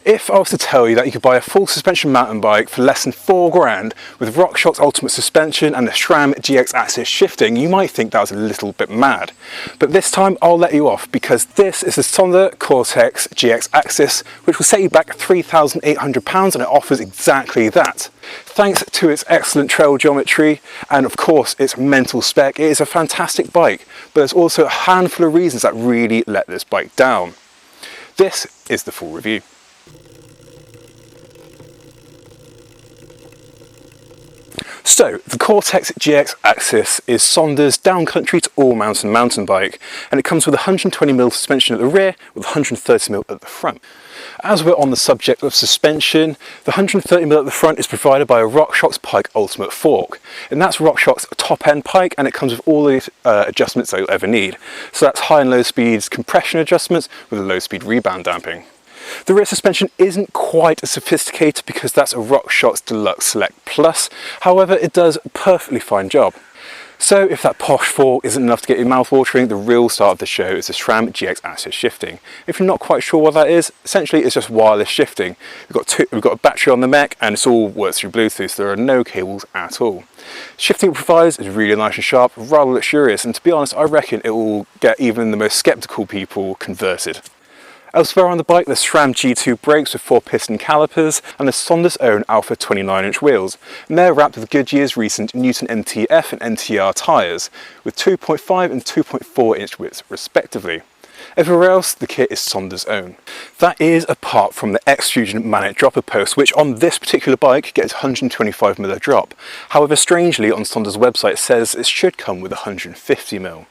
If I was to tell you that you could buy a full suspension mountain bike for less than £4 with RockShox ultimate suspension and the SRAM GX AXS shifting, you might think that was a little bit mad. But this time I'll let you off, because this is the Sonder Cortex GX AXS, which will set you back £3,800, and it offers exactly that. Thanks to its excellent trail geometry and of course its mental spec, it is a fantastic bike, but there's also a handful of reasons that really let this bike down. This is the full review. So, the Cortex GX AXS is Sonder's downcountry to all-mountain mountain bike, and it comes with 120mm suspension at the rear with 130mm at the front. As we're on the subject of suspension, the 130mm at the front is provided by a RockShox Pike Ultimate Fork, and that's RockShox top-end pike, and it comes with all the adjustments that you'll ever need. So that's high and low speeds compression adjustments with a low-speed rebound damping. The rear suspension isn't quite as sophisticated because that's a RockShox Deluxe Select Plus, however it does a perfectly fine job. So if that posh fork isn't enough to get your mouth watering, the real star of the show is the SRAM GX AXS shifting. If you're not quite sure what that is, essentially it's just wireless shifting. We've got a battery on the mech and it's all works through Bluetooth, so there are no cables at all. Shifting it provides is really nice and sharp, rather luxurious, and to be honest I reckon it will get even the most skeptical people converted. Elsewhere on the bike, the SRAM G2 brakes with 4-piston calipers and the Sonder's own Alpha 29-inch wheels, and they're wrapped with Goodyear's recent Newton MTF and NTR tyres with 2.5 and 2.4-inch widths respectively. Everywhere else, the kit is Sonder's own. That is apart from the X-Fusion Magnet dropper post, which on this particular bike gets 125mm drop. However, strangely on Sonder's website it says it should come with 150mm.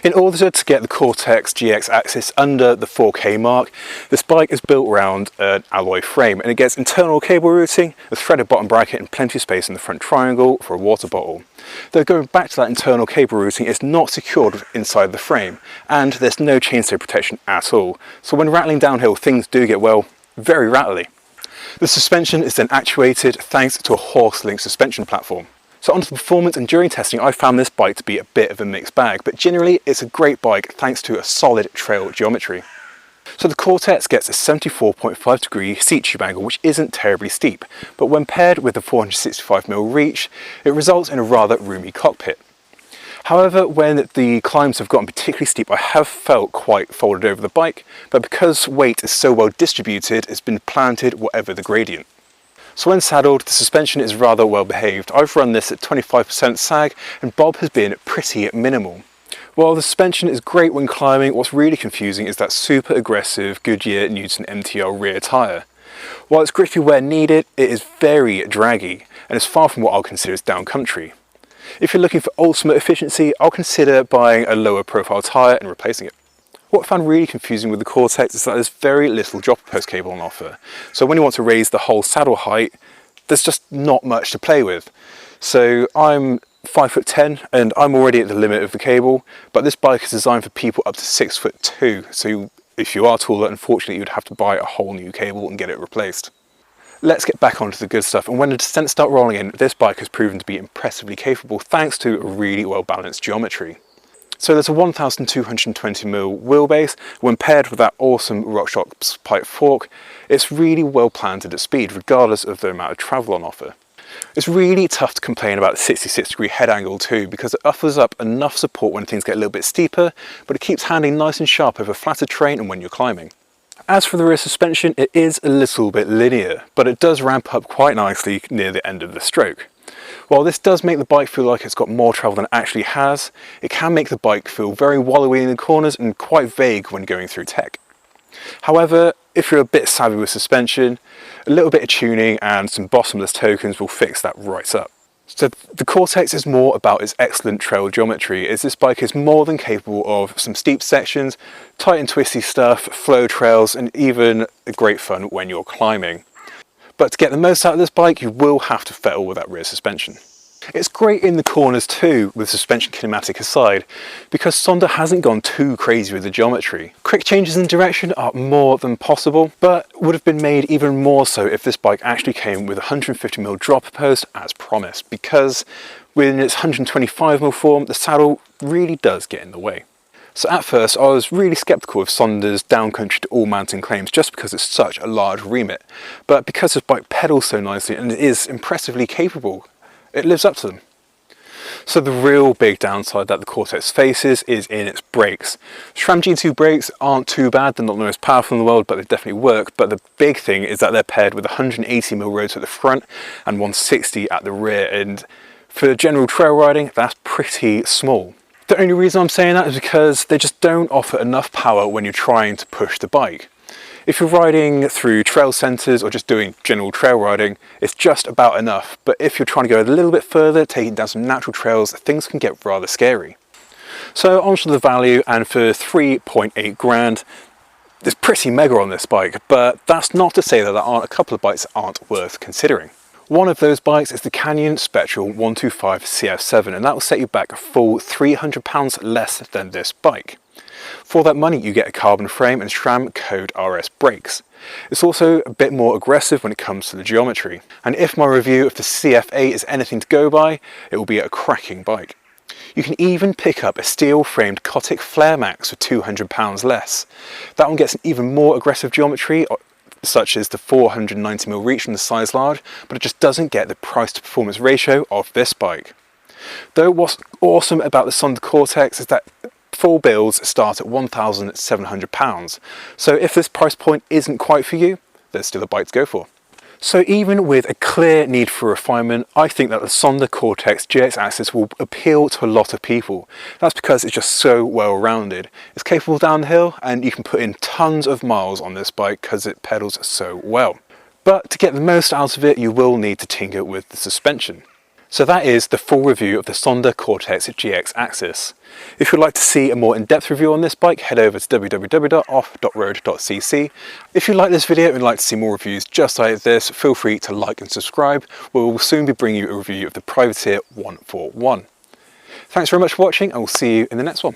In order to get the Cortex GX AXS under the 4K mark, this bike is built around an alloy frame, and it gets internal cable routing, a threaded bottom bracket and plenty of space in the front triangle for a water bottle. Though going back to that internal cable routing, it's not secured inside the frame, and there's no chainstay protection at all, so when rattling downhill things do get, well, very rattly. The suspension is then actuated thanks to a horse-link suspension platform. So onto the performance, and during testing I found this bike to be a bit of a mixed bag, but generally it's a great bike thanks to a solid trail geometry. So the Cortex gets a 74.5 degree seat tube angle, which isn't terribly steep, but when paired with the 465mm reach, it results in a rather roomy cockpit. However, when the climbs have gotten particularly steep, I have felt quite folded over the bike, but because weight is so well distributed, it's been planted whatever the gradient. So when saddled, the suspension is rather well behaved. I've run this at 25% sag and bob has been pretty minimal. While the suspension is great when climbing, what's really confusing is that super aggressive Goodyear Newton MTL rear tyre. While it's grippy where needed, it is very draggy and is far from what I'll consider as downcountry. If you're looking for ultimate efficiency, I'll consider buying a lower profile tyre and replacing it. What I found really confusing with the Cortex is that there's very little dropper post cable on offer. So when you want to raise the whole saddle height, there's just not much to play with. So I'm 5'10" and I'm already at the limit of the cable, but this bike is designed for people up to 6'2". So if you are taller, unfortunately you'd have to buy a whole new cable and get it replaced. Let's get back onto the good stuff, and when the descents start rolling in, this bike has proven to be impressively capable thanks to a really well balanced geometry. So there's a 1220mm wheelbase. When paired with that awesome RockShox Pike fork, it's really well planted at speed regardless of the amount of travel on offer. It's really tough to complain about the 66 degree head angle too, because it offers up enough support when things get a little bit steeper, but it keeps handling nice and sharp over flatter terrain and when you're climbing. As for the rear suspension, it is a little bit linear, but it does ramp up quite nicely near the end of the stroke. While this does make the bike feel like it's got more travel than it actually has, it can make the bike feel very wallowy in the corners and quite vague when going through tech. However, if you're a bit savvy with suspension, a little bit of tuning and some bottomless tokens will fix that right up. So the Cortex is more about its excellent trail geometry, as this bike is more than capable of some steep sections, tight and twisty stuff, flow trails, and even great fun when you're climbing. But to get the most out of this bike, you will have to fettle with that rear suspension. It's great in the corners too, with suspension kinematic aside, because Sonder hasn't gone too crazy with the geometry. Quick changes in direction are more than possible, but would have been made even more so if this bike actually came with a 150mm dropper post as promised, because within its 125mm form, the saddle really does get in the way. So at first I was really sceptical of Sonder's downcountry to all mountain claims just because it's such a large remit, but because this bike pedals so nicely and it is impressively capable, it lives up to them. So the real big downside that the Cortex faces is in its brakes. SRAM G2 brakes aren't too bad, they're not the most powerful in the world, but they definitely work. But the big thing is that they're paired with 180mm rotor at the front and 160 at the rear, and for general trail riding that's pretty small. The only reason I'm saying that is because they just don't offer enough power when you're trying to push the bike. If you're riding through trail centres or just doing general trail riding, it's just about enough. But if you're trying to go a little bit further, taking down some natural trails, things can get rather scary. So onto the value, and for 3.8 grand, it's pretty mega on this bike, but that's not to say that there aren't a couple of bikes that aren't worth considering. One of those bikes is the Canyon Spectral 125 CF7, and that will set you back a full £300 less than this bike. For that money you get a carbon frame and SRAM Code RS brakes. It's also a bit more aggressive when it comes to the geometry, and if my review of the CF8 is anything to go by, it will be a cracking bike. You can even pick up a steel framed Cortex Flare Max for £200 less. That one gets an even more aggressive geometry, such as the 490mm reach from the size large, but it just doesn't get the price to performance ratio of this bike. Though what's awesome about the Sonder Cortex is that full builds start at £1,700, so if this price point isn't quite for you, there's still a bike to go for. So even with a clear need for refinement, I think that the Sonder Cortex GX AXS will appeal to a lot of people. That's because it's just so well rounded. It's capable down the hill, and you can put in tons of miles on this bike because it pedals so well. But to get the most out of it, you will need to tinker with the suspension. So that is the full review of the Sonder Cortex GX AXS. If you'd like to see a more in-depth review on this bike, head over to www.off-road.cc. If you like this video and would like to see more reviews just like this, feel free to like and subscribe. We will soon be bringing you a review of the Privateer 141. Thanks very much for watching, and we'll see you in the next one.